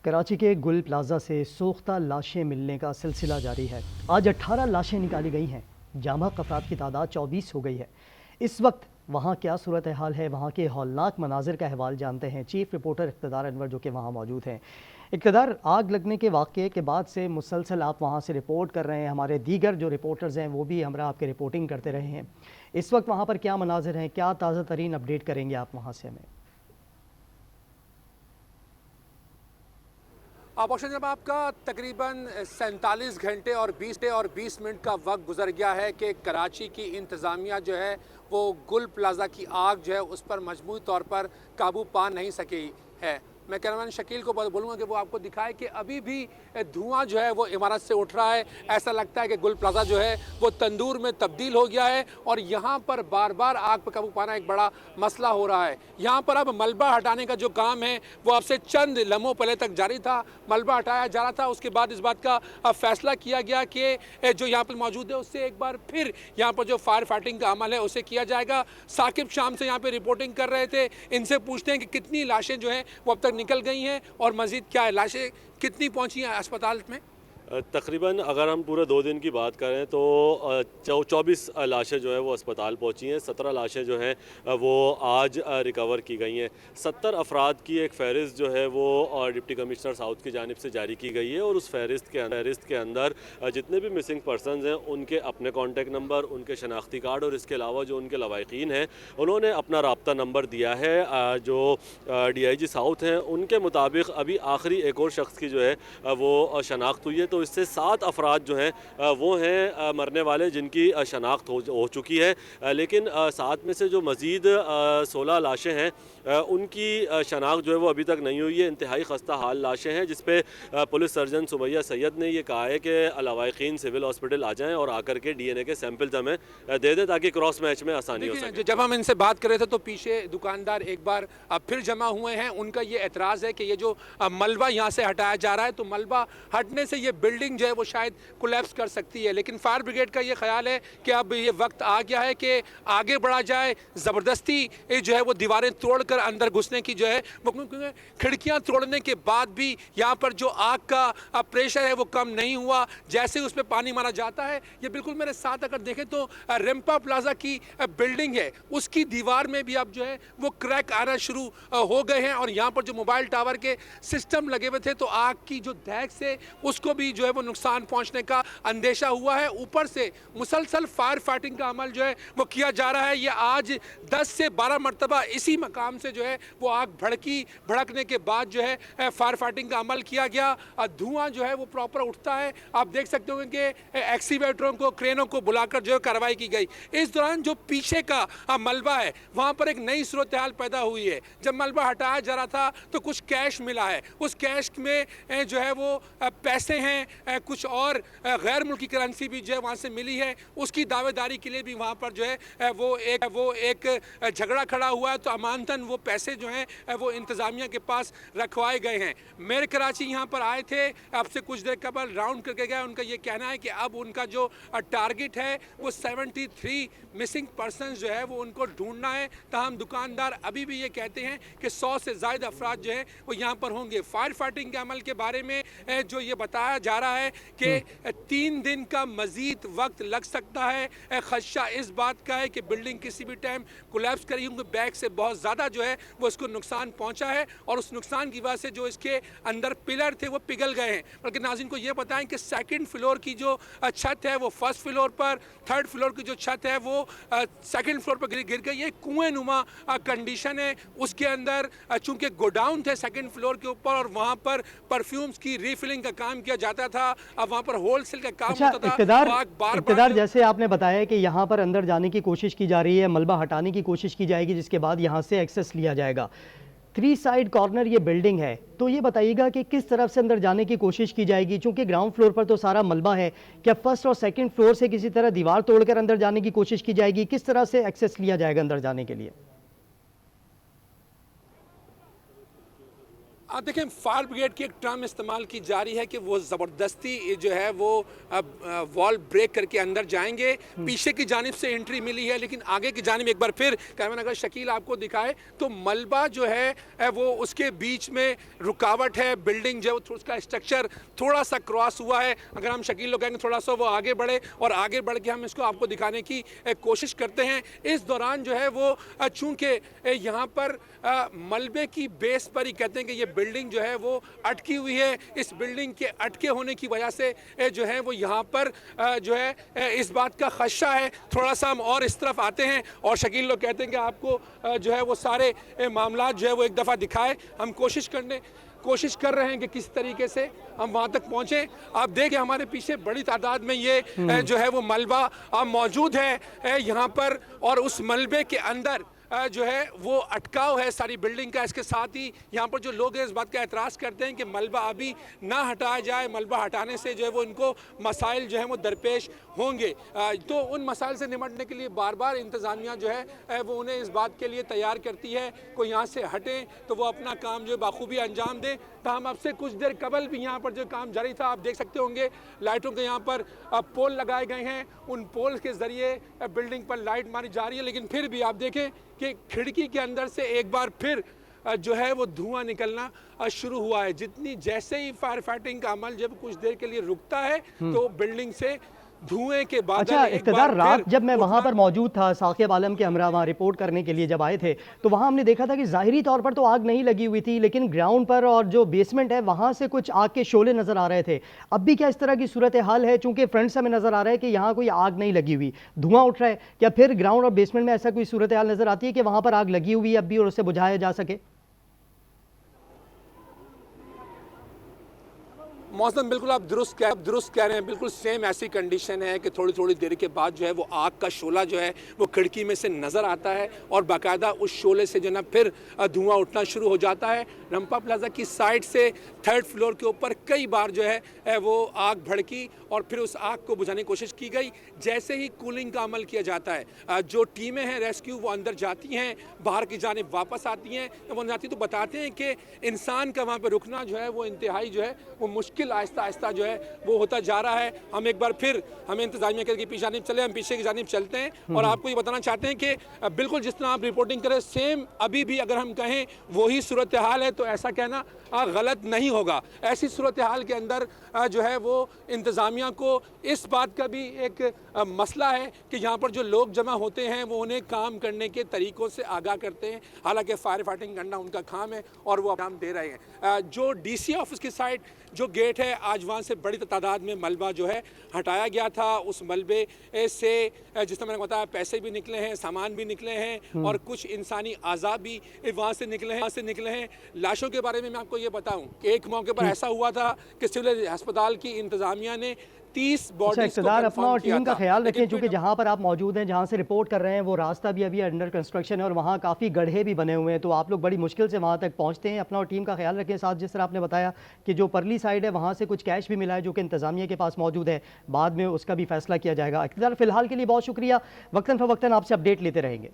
कराची के गुल प्लाजा से सोख्ता लाशें मिलने का सिलसिला जारी है। आज 18 लाशें निकाली गई हैं। जामक अफराद की तादाद 24 हो गई है। इस वक्त वहाँ क्या सूरत हाल है, वहाँ के हौलनाक मनाजिर का अहवाल जानते हैं चीफ रिपोर्टर इक़्तिदार अनवर जो कि वहाँ मौजूद हैं। इक़्तिदार, आग लगने के वाक़े के बाद से मुसलसल आप वहाँ से रिपोर्ट कर रहे हैं, हमारे दीगर जो रिपोर्टर्स हैं वो भी हमरा आपके रिपोर्टिंग करते रहे हैं। इस वक्त वहाँ पर क्या मनाजिर हैं, क्या ताज़ा तरीन अपडेट करेंगे आप वहाँ से हमें? ऑप्शन जब आपका तकरीबन 47 घंटे और 20 मिनट का वक्त गुजर गया है कि कराची की इंतज़ामिया जो है वो गुल प्लाजा की आग जो है उस पर मजमूई तौर पर काबू पा नहीं सकी है। मैं कैमरामैन शकील को बोलूँगा कि वो आपको दिखाए कि अभी भी धुआं जो है वो इमारत से उठ रहा है। ऐसा लगता है कि गुल प्लाजा जो है वो तंदूर में तब्दील हो गया है और यहाँ पर बार बार आग पर काबू पाना एक बड़ा मसला हो रहा है। यहाँ पर अब मलबा हटाने का जो काम है वो अब से चंद लम्हों पहले तक जारी था। मलबा हटाया जा रहा था, उसके बाद इस बात का फैसला किया गया कि जो यहाँ पर मौजूद है उससे एक बार फिर यहाँ पर जो फायर फाइटिंग का अमल है उसे किया जाएगा। साकिब शाम से यहाँ पर रिपोर्टिंग कर रहे थे, इनसे पूछते हैं कि कितनी लाशें जो हैं वो अब तक निकल गई हैं और मजीद क्या है, लाशें कितनी पहुंची हैं अस्पताल में? तकरीबन अगर हम पूरे 2 दिन की बात करें तो 24 लाशें जो है वो अस्पताल पहुंची हैं। 17 लाशें जो हैं वो आज रिकवर की गई हैं। 70 अफराद की एक फ़हरिस्त जो है वो डिप्टी कमिश्नर साउथ की जानिब से जारी की गई है और उस फ़हरिस्त के अंदर जितने भी मिसिंग पर्सनस हैं उनके अपने कॉन्टेक्ट नंबर, उनके शनाख्ती कार्ड और इसके अलावा जो उनके लवाहिकीन हैं उन्होंने अपना रब्ता नंबर दिया है। जो DIG साउथ हैं उनके मुताबिक अभी आखिरी एक और शख्स की जो है वो शनाख्त हुई है। तो इससे 7 अफराद जो हैं वो हैं मरने वाले जिनकी शनाख्त हो चुकी है, लेकिन 7 में से जो मज़ीद 16 लाशें हैं उनकी शनाख्त जो है वो अभी तक नहीं हुई है। इंतहाई खस्ता हाल लाशें हैं जिस पे पुलिस सर्जन सुमैया सैयद ने ये कहा है कि लवाहिकीन सिविल हॉस्पिटल आ जाएँ और आकर के DNA के सैंपल्स हमें दे दें ताकि क्रॉस मैच में आसानी हो सके। जब हम इनसे बात कर रहे थे तो पीछे दुकानदार एक बार फिर जमा हुए हैं। उनका ये एतराज़ है कि ये जो मलबा यहाँ से हटाया जा रहा है तो मलबा हटने से ये बिल्डिंग जो है वो शायद कोलैप्स कर सकती है, लेकिन फायर ब्रिगेड का ये ख्याल है कि अब ये वक्त आ गया है कि आगे बढ़ा जाए। ज़बरदस्ती जो है वो दीवारें तोड़कर अंदर घुसने की जो है वो, क्योंकि खिड़कियां तोड़ने के बाद भी यहाँ पर जो आग का प्रेशर है वो कम नहीं हुआ। जैसे उस पर पानी मारा जाता है, ये बिल्कुल मेरे साथ अगर देखें तो रिम्पा प्लाजा की बिल्डिंग है उसकी दीवार में भी अब जो है वो क्रैक आना शुरू हो गए हैं और यहाँ पर जो मोबाइल टावर के सिस्टम लगे हुए थे तो आग की जो दहक से उसको भी जो है वो नुकसान पहुंचने का अंदेशा हुआ है। ऊपर से मुसलसल फायर फाइटिंग का अमल जो है वो किया जा रहा है। ये आज 10 से 12 मरतबा इसी मकाम से जो है वो आग भड़कने के बाद जो है फायर फाइटिंग का अमल किया गया। धुआं जो है वो प्रॉपर उठता है। आप देख सकते हो कि एक्सीवेटरों को, क्रेनों को बुलाकर जो है कार्रवाई की गई। इस दौरान जो पीछे का मलबा है वहां पर एक नई सूरत हाल पैदा हुई है। जब मलबा हटाया जा रहा था तो कुछ कैश मिला है, उस कैश में जो है वो पैसे हैं, कुछ और गैर मुल्की करेंसी भी जो है वहाँ से मिली है। उसकी दावेदारी के लिए भी वहाँ पर जो है वो एक झगड़ा खड़ा हुआ है तो अमानतन वो पैसे जो हैं वो इंतज़ामिया के पास रखवाए गए हैं। मेरे कराची यहाँ पर आए थे, अब से कुछ देर कबल राउंड करके गए। उनका ये कहना है कि अब उनका जो टारगेट है वो 73 मिसिंग पर्सनस जो है वो उनको ढूंढना है। तमाम दुकानदार अभी भी ये कहते हैं कि 100 से ज़्यादा अफराद जो है वो यहाँ पर होंगे। फायर फाइटिंग के अमल के बारे में जो ये बताया जा रहा है कि 3 दिन का मजीद वक्त लग सकता है। खदशा इस बात का है कि बिल्डिंग किसी भी टाइम कोलैप्स करी, क्योंकि बैग से बहुत ज़्यादा जो है वो इसको नुकसान पहुंचा है और उस नुकसान की वजह से जो इसके अंदर पिलर थे वो पिघल गए हैं। बल्कि नाज़रीन को ये बताएं कि 2nd फ्लोर की जो छत है वो 1st फ्लोर पर, 3rd फ्लोर की जो छत है वो 2nd फ्लोर पर गिर गई। ये कुएं नुमा कंडीशन है। उसके अंदर चूँकि गोडाउन थे 2nd फ्लोर के ऊपर और वहाँ पर परफ्यूम्स की रीफिलिंग का काम किया जाता था। अब वहाँ पर होलसेल का काम होता था। इक़्तिदार, जैसे आपने बताया कि यहाँ पर अंदर जाने की कोशिश की जा रही है, मलबा हटाने की कोशिश की जाएगी जिसके बाद यहाँ से एक्सेस लिया जाएगा। 3 साइड कॉर्नर ये बिल्डिंग है, तो ये बताइएगा कि किस तरफ से अंदर जाने की कोशिश की जाएगी? चूंकि ग्राउंड फ्लोर पर तो सारा मलबा है, क्या 1st और 2nd फ्लोर से किसी तरह दीवार तोड़कर अंदर जाने की कोशिश की जाएगी? किस तरह से एक्सेस लिया जाएगा अंदर जाने के लिए? देखिए, फायर ब्रिगेड की एक टर्म इस्तेमाल की जा रही है कि वो ज़बरदस्ती जो है वो वॉल ब्रेक करके अंदर जाएंगे। पीछे की जानिब से एंट्री मिली है, लेकिन आगे की जानिब एक बार फिर कैमरा अगर शकील आपको दिखाए तो मलबा जो है वो उसके बीच में रुकावट है। बिल्डिंग जो है उसका स्ट्रक्चर थोड़ा सा क्रॉस हुआ है। अगर हम शकील लोग कहेंगे थोड़ा सा वो आगे बढ़े और आगे बढ़ के हम इसको आपको दिखाने की कोशिश करते हैं। इस दौरान जो है वो चूँकि यहाँ पर मलबे की बेस पर ही कहते हैं कि ये बिल्डिंग जो है वो अटकी हुई है। इस बिल्डिंग के अटके होने की वजह से जो है वो यहाँ पर जो है इस बात का खदशा है। थोड़ा सा हम और इस तरफ आते हैं और शकील लोग कहते हैं कि आपको जो है वो सारे मामला जो है वो एक दफ़ा दिखाए। हम कोशिश कर रहे हैं कि किस तरीके से हम वहाँ तक पहुँचें। आप देखें हमारे पीछे बड़ी तादाद में ये जो है वो मलबा मौजूद है यहाँ पर, और उस मलबे के अंदर जो है वो अटकाव है सारी बिल्डिंग का। इसके साथ ही यहाँ पर जो लोग हैं इस बात का एतराज़ करते हैं कि मलबा अभी ना हटाया जाए। मलबा हटाने से जो है वो इनको मसाइल जो है वो दरपेश होंगे। तो उन मसाइल से निपटने के लिए बार बार इंतज़ामिया जो है वो उन्हें इस बात के लिए तैयार करती है कोई यहाँ से हटें तो वो अपना काम जो है बाखूबी अंजाम दें। तो हम अब से कुछ देर कबल भी यहाँ पर जो काम जारी था, आप देख सकते होंगे लाइटों के यहाँ पर पोल लगाए गए हैं। उन पोल के ज़रिए बिल्डिंग पर लाइट मारी जा रही है, लेकिन फिर भी आप देखें कि खिड़की के अंदर से एक बार फिर जो है वो धुआं निकलना शुरू हुआ है। जैसे ही फायर फाइटिंग का अमल जब कुछ देर के लिए रुकता है तो बिल्डिंग से धुएं के बादल अच्छा इक़्तिदार, रात जब मैं वहाँ पर मौजूद था, साकिब आलम के हमरा वहाँ रिपोर्ट करने के लिए जब आए थे तो वहाँ हमने देखा था कि ज़ाहिरी तौर पर तो आग नहीं लगी हुई थी, लेकिन ग्राउंड पर और जो बेसमेंट है वहाँ से कुछ आग के शोले नज़र आ रहे थे। अब भी क्या इस तरह की सूरत हाल है? चूँकि फ्रंट से हमें नज़र आ रहा है कि यहाँ कोई आग नहीं लगी हुई, धुआं उठ रहा है। क्या फिर ग्राउंड और बेसमेंट में ऐसा कोई सूरत हाल नज़र आती है कि वहाँ पर आग लगी हुई है अब भी और उसे बुझाया जा सके? मौसम बिल्कुल आप दुरुस्त कह रहे हैं। बिल्कुल सेम ऐसी कंडीशन है कि थोड़ी थोड़ी देर के बाद जो है वो आग का शोला जो है वो खिड़की में से नज़र आता है और बाकायदा उस शोले से जो ना फिर धुआं उठना शुरू हो जाता है। रंपा प्लाजा की साइड से 3rd फ्लोर के ऊपर कई बार जो है वो आग भड़की और फिर उस आग को बुझाने की कोशिश की गई। जैसे ही कूलिंग का अमल किया जाता है, जो टीमें हैं रेस्क्यू वो अंदर जाती हैं, बाहर की जानिब वापस आती हैं। जब वो जाती तो बताते हैं कि इंसान का वहाँ पर रुकना जो है वो इंतहाई जो है वो मुश्किल आहिस्ता आहिस्ता जो है वो होता जा रहा है। हम एक बार फिर हमें इंतजामिया करके पीछे जानिब चले, हम पीछे की जानिब चलते हैं और आपको ये बताना चाहते हैं कि बिल्कुल जिस तरह आप रिपोर्टिंग करें सेम अभी भी अगर हम कहें वही सूरत हाल है तो ऐसा कहना गलत नहीं होगा। ऐसी सूरत हाल के अंदर जो है वो इंतजामिया को इस बात का भी एक मसला है कि यहाँ पर जो लोग जमा होते हैं वो उन्हें काम करने के तरीक़ों से आगाह करते हैं। हालांकि फायर फाइटिंग करना उनका काम है और वो काम दे रहे हैं। जो डीसी ऑफिस की साइड जो गेट है, आज वहाँ से बड़ी तादाद में मलबा जो है हटाया गया था। उस मलबे से जिस तरह मैंने बताया पैसे भी निकले हैं, सामान भी निकले हैं और कुछ इंसानी आज़ा भी वहाँ से निकले हैं। लाशों के बारे में मैं आपको ये बताऊं कि एक मौके पर ऐसा हुआ था कि सिविल अस्पताल की इंतजामिया ने 30 बॉडीज को इक़्तिदार अपना और टीम का ख्याल रखें, क्योंकि जहां पर आप मौजूद हैं, जहां से रिपोर्ट कर रहे हैं वो रास्ता भी अभी अंडर कंस्ट्रक्शन है और वहां काफ़ी गड्ढे भी बने हुए हैं, तो आप लोग बड़ी मुश्किल से वहां तक पहुंचते हैं। अपना और टीम का ख्याल रखें। साथ जिस तरह आपने बताया कि जो परली साइड है वहां से कुछ कैश भी मिला है जो कि इंतजामिया के पास मौजूद है, बाद में उसका भी फैसला किया जाएगा। इक़्तिदार, फिलहाल के लिए बहुत शुक्रिया, वक्तन फ़वक्तन आपसे अपडेट लेते रहेंगे।